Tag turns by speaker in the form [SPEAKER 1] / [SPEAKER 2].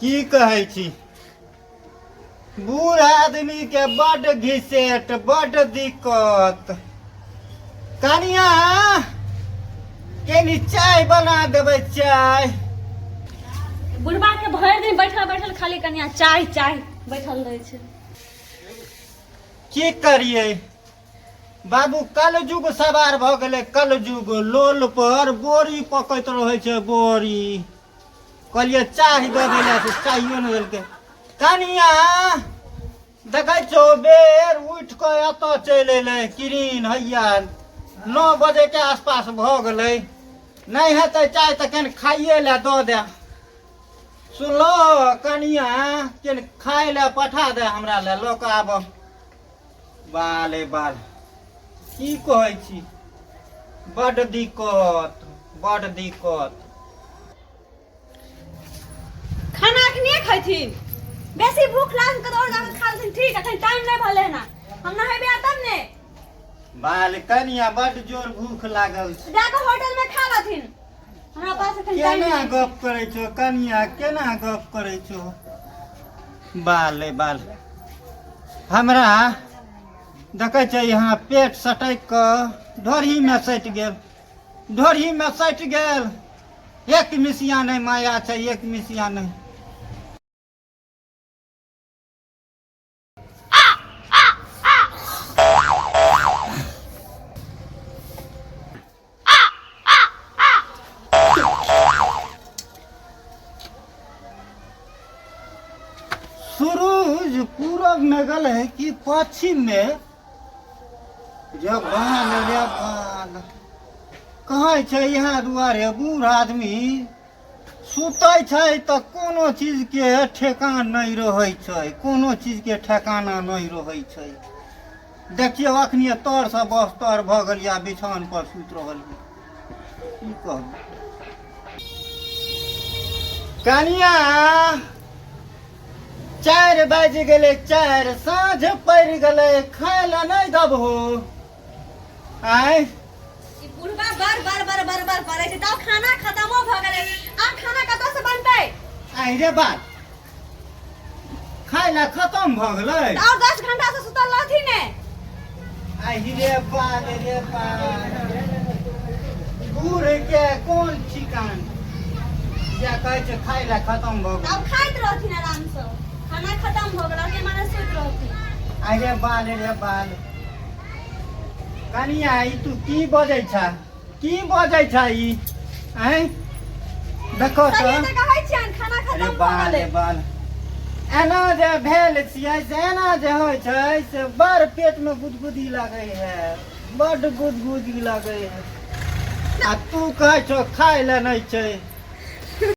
[SPEAKER 1] की कहै छी बूढ़ आदमी के बड घिसेट बड दिक्कत। कनिया केनी चाय बना देबै चाय।
[SPEAKER 2] बुढ़बा के भरि दिन बैठल बैठल खाली कनिया चाय चाय बैठल रहे छै।
[SPEAKER 1] की करिए बाबू कलयुग सवार भ गेलै कलयुग। लोल पर बोरी पकैत रहे छै बोरी। कहलिए चाय दे देला से चाहिए न देलकै। कनिया देखै छो बेर उठ के एत चल एलै किरीन हैया 9 बजे के आसपास भ गेलै। नहीं हेतै चाय त कनि खाइए ले द दे। सुनलो कनिया कनि खाइ ले पठा दे हमरा ले ल के आब। बाले बाल की कहै छी बड दिक्कत बड दिक्कत।
[SPEAKER 2] खाना अखनिए खैथिन। बेसी भूख लागल त और जाके खा लेथिन। ठीक है टाइम नहीं भले ना हम नहेबे तब ने।
[SPEAKER 1] बाल कनिया बड जोर भूख लागल छै।
[SPEAKER 2] जाके होटल में खा लेथिन। हमरा पास अखन टाइम
[SPEAKER 1] केना
[SPEAKER 2] नहीं।
[SPEAKER 1] गप करै छो कनिया केना गप करै छो। बाले बाल हमरा देखै छै यहाँ पेट सटक के ढोरी में सटि गेल। ढोरी में सटि गेल। एक मिसिया नहीं माया छै एक मिसिया नहीं। सूरज पूरब में गल है कि पश्चिम में रे बाल कहे छै यहाँ दुआरे बूढ़ आदमी सुतै छै त कोनो चीज के ठेकान नहीं रहै छै। कोनो चीज के ठेकाना नहीं रहै छै। देखियो अखनी तर से बस तर भ गेल या बिछान पर सुत रहल की कहब। कनिया 4 बज गेलै 4 साँझ पड़ गेलै खाय ला नहीं दबहो। आय
[SPEAKER 2] बुढ़बा बार बार बार बार बार करे छै तब खाना खत्मो भ गेलै। आ खाना कत से बनतै।
[SPEAKER 1] आय रे बात खाय ला खत्म भ गेलै।
[SPEAKER 2] और 10 घंटा से सुतल रहथिन ने।
[SPEAKER 1] आय रे बाल बूढ़ के कोन ठिकान या कहै छै खाय ला खत्म भ गेलै।
[SPEAKER 2] अब खाइत रहथिन आराम से। खाना खत्म भ गेल के माने सुत रहथिन।
[SPEAKER 1] आय रे बाल कनिया ई तू की बजै छा की बजै छा ई आय देखो त।
[SPEAKER 2] सही त कहै छियन खाना खत्म भ गेलै।
[SPEAKER 1] बाल एना जे भेल छियै से एना जे होइ छै से बड़ पेट में गुदगुदी लागै है बड गुदगुदी लागै है। आ तू कहै छो खाय ला नहीं छै।